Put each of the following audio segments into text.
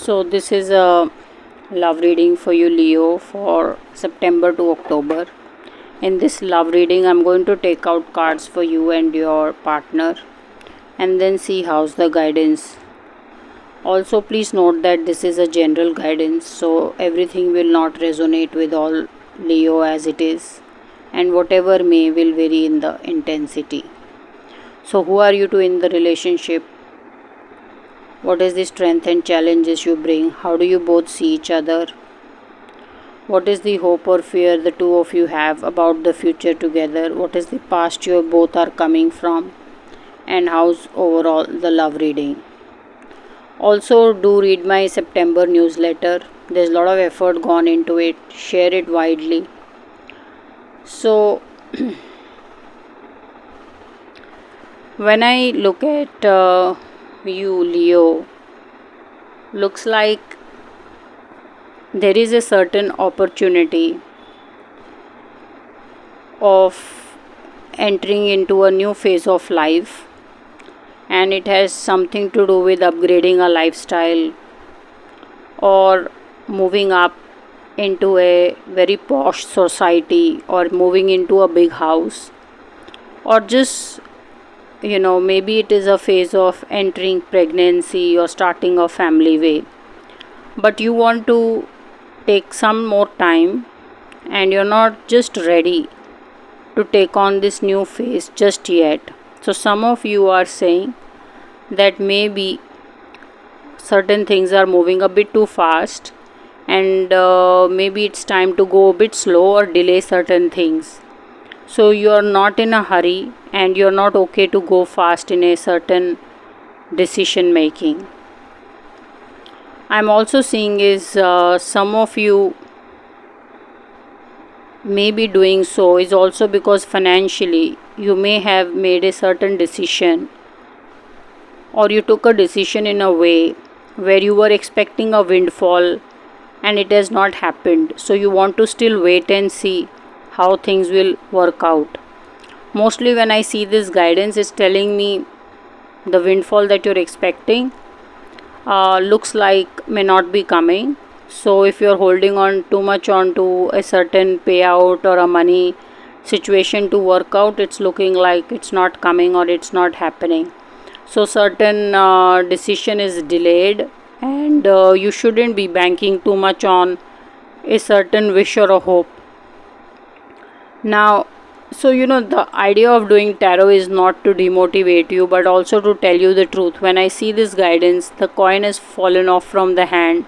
So, this is a love reading for you, Leo, for September to October. In this love reading, I'm going to take out cards for you and your partner and then see how's the guidance. Also, please note that this is a general guidance, so everything will not resonate with all Leo as it is, and whatever may will vary in the intensity. So, who are you two in the relationship? What is the strength and challenges you bring? How do you both see each other? What is the hope or fear the two of you have about the future together? What is the past you both are coming from? And how's overall the love reading? Also, do read my September newsletter. There's a lot of effort gone into it. Share it widely. So, when I look at you, Leo, looks like there is a certain opportunity of entering into a new phase of life, and it has something to do with upgrading a lifestyle or moving up into a very posh society or moving into a big house, or just maybe it is a phase of entering pregnancy or starting a family way, but you want to take some more time and you're not just ready to take on this new phase just yet. So some of you are saying that maybe certain things are moving a bit too fast, and maybe it's time to go a bit slow or delay certain things. So you are not in a hurry and you're not okay to go fast in a certain decision making. I'm also seeing is some of you may be doing so is also because financially you may have made a certain decision, or you took a decision in a way where you were expecting a windfall and it has not happened. So you want to still wait and see how things will work out. Mostly when I see this guidance, it's telling me the windfall that you're expecting looks like may not be coming. So if you're holding on too much on to a certain payout or a money situation to work out, it's looking like it's not coming or it's not happening. So certain decision is delayed, and you shouldn't be banking too much on a certain wish or a hope. Now, so the idea of doing tarot is not to demotivate you, but also to tell you the truth. When I see this guidance, the coin has fallen off from the hand,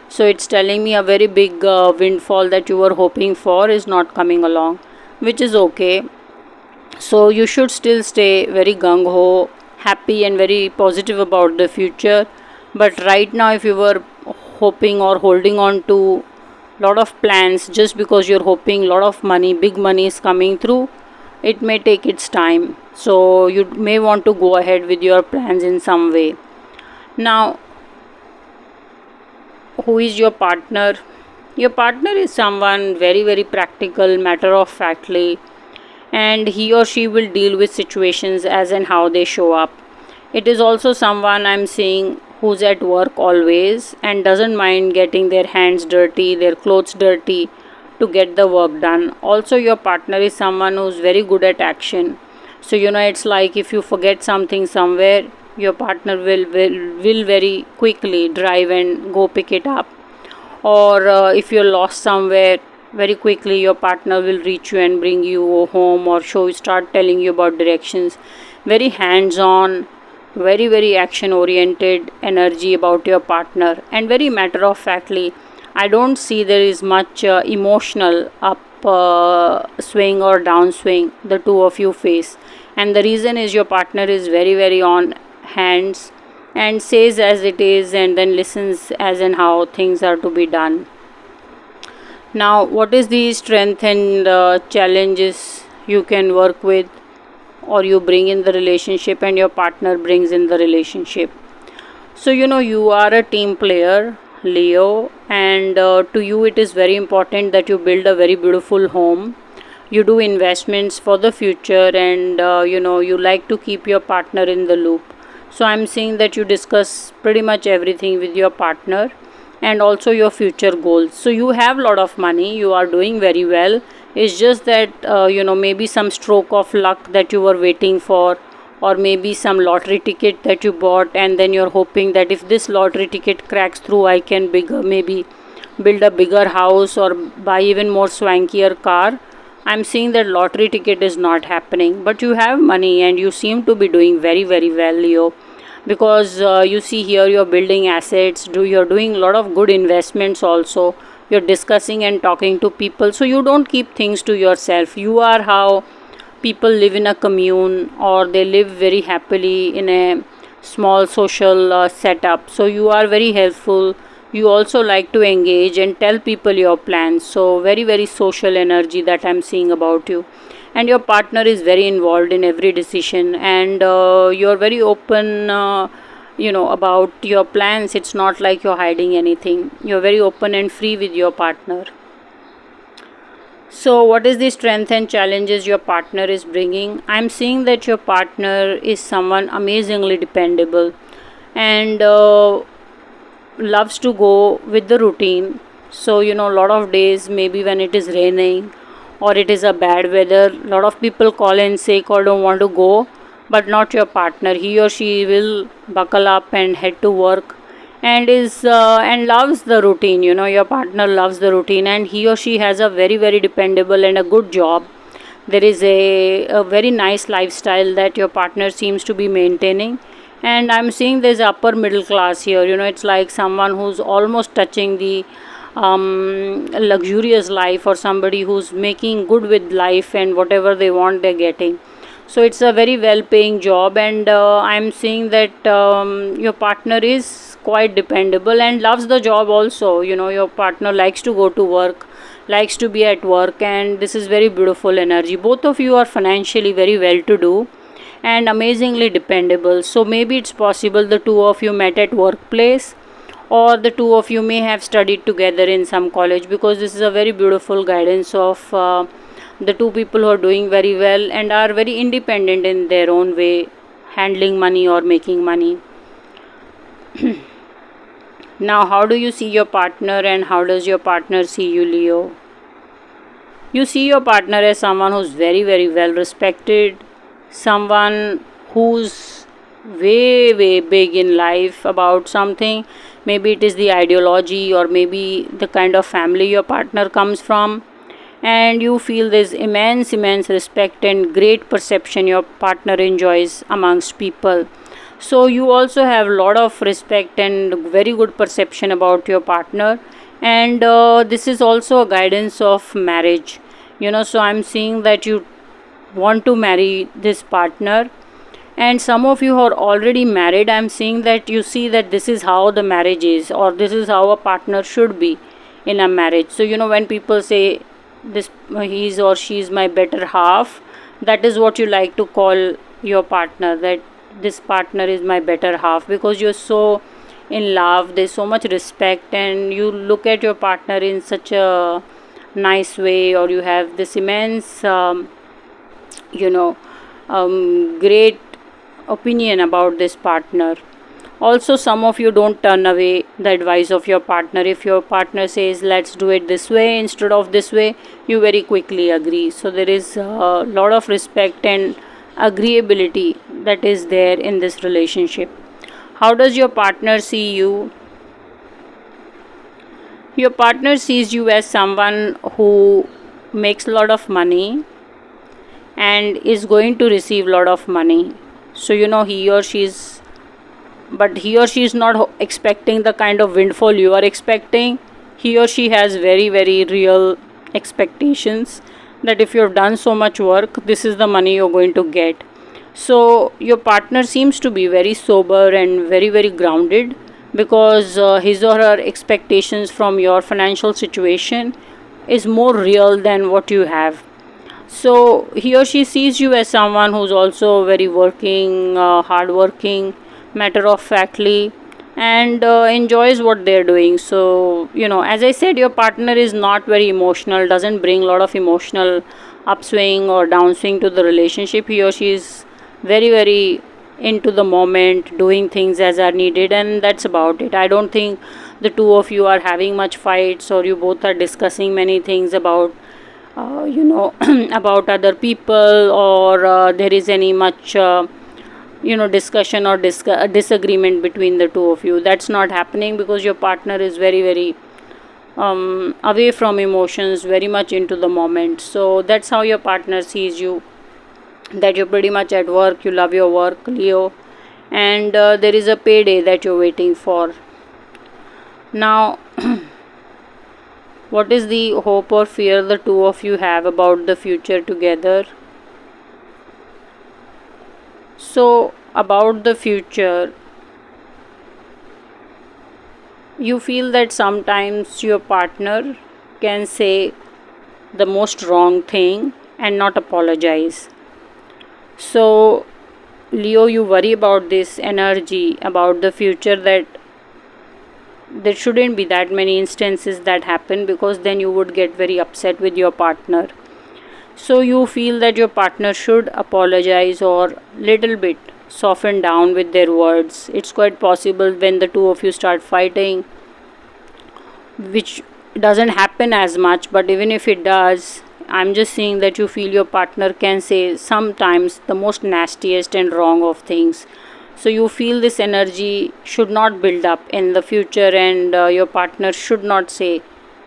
so it's telling me a very big windfall that you were hoping for is not coming along, which is okay. So you should still stay very gung-ho, happy and very positive about the future. But right now, if you were hoping or holding on to lot of plans just because you're hoping lot of money, big money is coming through, it may take its time. So you may want to go ahead with your plans in some way. Now, who is your partner? Your partner is someone very, very practical, matter of factly, and he or she will deal with situations as and how they show up. It is also someone I'm seeing who's at work always and doesn't mind getting their hands dirty, their clothes dirty to get the work done. Also, your partner is someone who's very good at action. So it's like if you forget something somewhere, your partner will very quickly drive and go pick it up. Or if you're lost somewhere, very quickly your partner will reach you and bring you home or start telling you about directions. Very hands on, very, very action oriented energy about your partner, and very matter of factly. I don't see there is much emotional up swing or downswing the two of you face, and the reason is your partner is very, very on hands and says as it is and then listens as and how things are to be done. Now, what is the strength and challenges you can work with or you bring in the relationship and your partner brings in the relationship? So you are a team player, Leo, and to you it is very important that you build a very beautiful home. You do investments for the future, and you like to keep your partner in the loop. So I'm seeing that you discuss pretty much everything with your partner, and also your future goals. So you have a lot of money, you are doing very well. It's just that maybe some stroke of luck that you were waiting for, or maybe some lottery ticket that you bought, and then you're hoping that if this lottery ticket cracks through, I can bigger maybe build a bigger house or buy even more swankier car. I'm seeing that lottery ticket is not happening, but you have money and you seem to be doing very very well, Leo, because you see here you're building assets, you're doing a lot of good investments also. You're discussing and talking to people, so you don't keep things to yourself. You are how people live in a commune, or they live very happily in a small social setup. So you are very helpful. You also like to engage and tell people your plans. So very very social energy that I'm seeing about you. And your partner is very involved in every decision, and you're very open, about your plans. It's not like you're hiding anything. You're very open and free with your partner. So, what is the strength and challenges your partner is bringing? I'm seeing that your partner is someone amazingly dependable, and loves to go with the routine. So, a lot of days, maybe when it is raining or it is a bad weather, a lot of people call in sick or don't want to go, but not your partner. He or she will buckle up and head to work, and is and loves the routine. Your partner loves the routine, and he or she has a very very dependable and a good job. There is a very nice lifestyle that your partner seems to be maintaining. And I'm seeing there's upper middle class here. It's like someone who's almost touching the luxurious life, or somebody who's making good with life, and whatever they want they're getting. So it's a very well paying job, and I'm seeing that your partner is quite dependable and loves the job also. Your partner likes to go to work, likes to be at work, and this is very beautiful energy. Both of you are financially very well to do and amazingly dependable. So maybe it's possible the two of you met at workplace, or the two of you may have studied together in some college, because this is a very beautiful guidance of the two people who are doing very well and are very independent in their own way, handling money or making money. Now, how do you see your partner, and how does your partner see you, Leo? You see your partner as someone who's very very well respected, someone who's way way big in life about something. Maybe it is the ideology, or maybe the kind of family your partner comes from, and you feel there's immense respect and great perception your partner enjoys amongst people. So you also have a lot of respect and very good perception about your partner. And this is also a guidance of marriage. So I'm seeing that you want to marry this partner, and some of you are already married. I'm seeing that you see that this is how the marriage is, or this is how a partner should be in a marriage. So when people say this, he's or she's my better half, that is what you like to call your partner, that this partner is my better half, because you're so in love, there's so much respect, and you look at your partner in such a nice way, or you have this immense great opinion about this partner. Also, some of you don't turn away the advice of your partner. If your partner says let's do it this way instead of this way, you very quickly agree. So there is a lot of respect and agreeability that is there in this relationship. How does your partner see you? Your partner sees you as someone who makes a lot of money and is going to receive a lot of money. So he or she is, but he or she is not expecting the kind of windfall you are expecting. He or she has very very real expectations that if you have done so much work, this is the money you're going to get. So your partner seems to be very sober and very very grounded, because his or her expectations from your financial situation is more real than what you have. So he or she sees you as someone who's also very working, hardworking, matter of factly, and enjoys what they're doing. So as I said, your partner is not very emotional, doesn't bring a lot of emotional upswing or downswing to the relationship. He or she is very very into the moment, doing things as are needed, and that's about it. I don't think the two of you are having much fights, or you both are discussing many things about about other people, or there is any much discussion or disagreement between the two of you. That's not happening because your partner is very very away from emotions, very much into the moment. So that's how your partner sees you, that you're pretty much at work, you love your work, Leo, and there is a payday that you're waiting for. Now, what is the hope or fear the two of you have about the future together? So, about the future, you feel that sometimes your partner can say the most wrong thing and not apologize. So, Leo, you worry about this energy, about the future, that there shouldn't be that many instances that happen, because then you would get very upset with your partner. So you feel that your partner should apologize or little bit soften down with their words. It's quite possible when the two of you start fighting, which doesn't happen as much, but even if it does, I'm just saying that you feel your partner can say sometimes the most nastiest and wrong of things. So you feel this energy should not build up in the future, and your partner should not say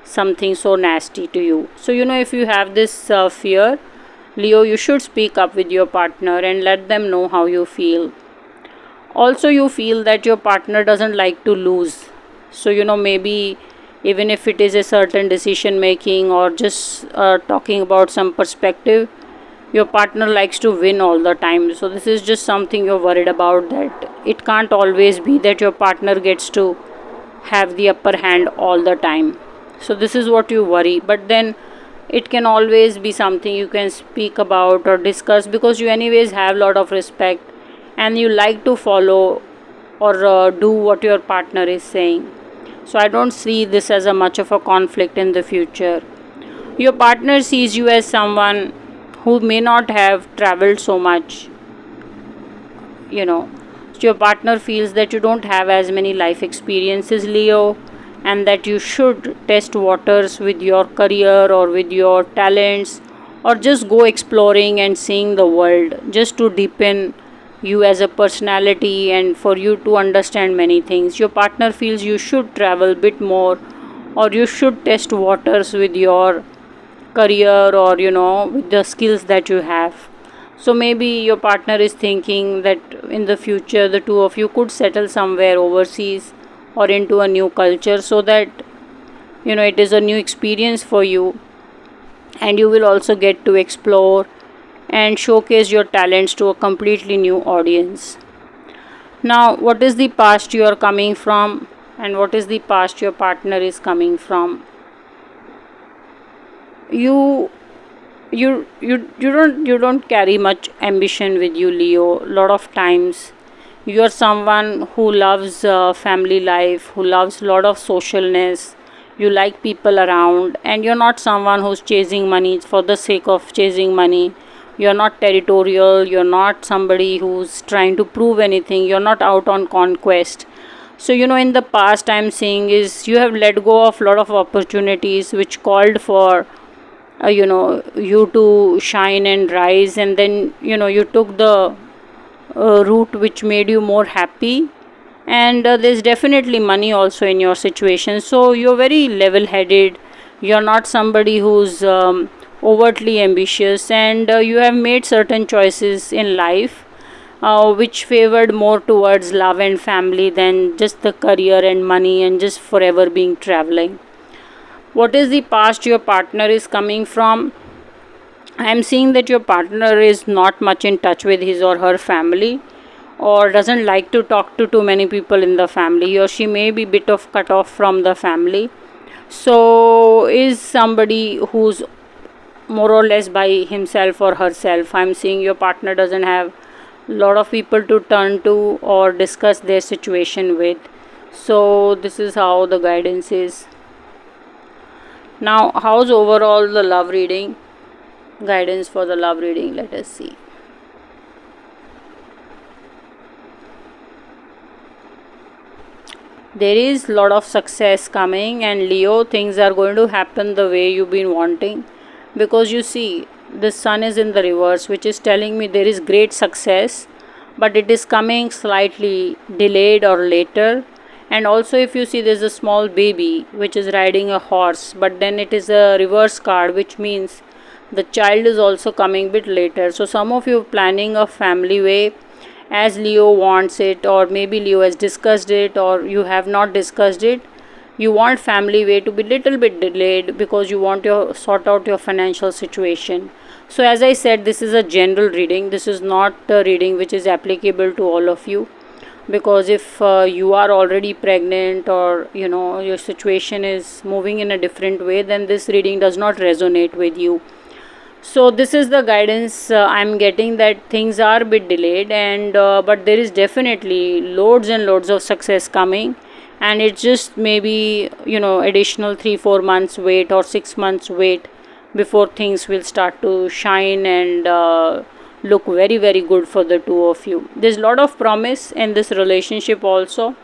something so nasty to you. So if you have this fear, Leo, you should speak up with your partner and let them know how you feel. Also, you feel that your partner doesn't like to lose. So maybe even if it is a certain decision making, or just talking about some perspective, your partner likes to win all the time. So this is just something you're worried about, that it can't always be that your partner gets to have the upper hand all the time. So this is what you worry, but then it can always be something you can speak about or discuss, because you anyways have a lot of respect and you like to follow or do what your partner is saying. So I don't see this as a much of a conflict in the future. Your partner sees you as someone who may not have traveled so much, you know. So your partner feels that you don't have as many life experiences, Leo, and that you should test waters with your career or with your talents, or just go exploring and seeing the world, just to deepen you as a personality and for you to understand many things. Your partner feels you should travel a bit more, or you should test waters with your career, or with the skills that you have. So maybe your partner is thinking that in the future the two of you could settle somewhere overseas or into a new culture, so that it is a new experience for you, and you will also get to explore and showcase your talents to a completely new audience. Now, what is the past you are coming from, and what is the past your partner is coming from? You don't carry much ambition with you, Leo. Lot of times you are someone who loves family life, who loves lot of socialness. You like people around, and you're not someone who's chasing money for the sake of chasing money. You're not territorial, you're not somebody who's trying to prove anything, you're not out on conquest. So in the past, I'm saying is you have let go of a lot of opportunities which called for you to shine and rise, and then you took the route which made you more happy. And there's definitely money also in your situation, so you're very level headed. You're not somebody who's overtly ambitious, and you have made certain choices in life which favored more towards love and family than just the career and money and just forever being traveling. What is the past your partner is coming from? I am seeing that your partner is not much in touch with his or her family, or doesn't like to talk to too many people in the family. He or she may be bit of cut off from the family. So is somebody who's more or less by himself or herself. I'm seeing your partner doesn't have a lot of people to turn to or discuss their situation with. So this is how the guidance is. Now, how's overall the love reading? Guidance for the love reading, let us see. There is lot of success coming, and Leo, things are going to happen the way you've been wanting, because you see the sun is in the reverse, which is telling me there is great success, but it is coming slightly delayed or later. And also, if you see, there's a small baby which is riding a horse, but then it is a reverse card, which means the child is also coming bit later. So some of you planning a family way as Leo wants it, or maybe Leo has discussed it, or you have not discussed it. You want family way to be little bit delayed because you want to sort out your financial situation. So as I said, this is a general reading. This is not a reading which is applicable to all of you, because if you are already pregnant, or your situation is moving in a different way, then this reading does not resonate with you. So this is the guidance I'm getting, that things are a bit delayed, and but there is definitely loads and loads of success coming, and it's just maybe additional 3-4 months wait or 6 months wait before things will start to shine and look very very good for the two of you. There's a lot of promise in this relationship also,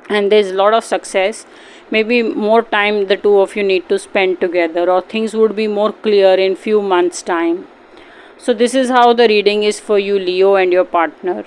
and there's a lot of success. Maybe more time the two of you need to spend together, or things would be more clear in few months time. So this is how the reading is for you, Leo, and your partner.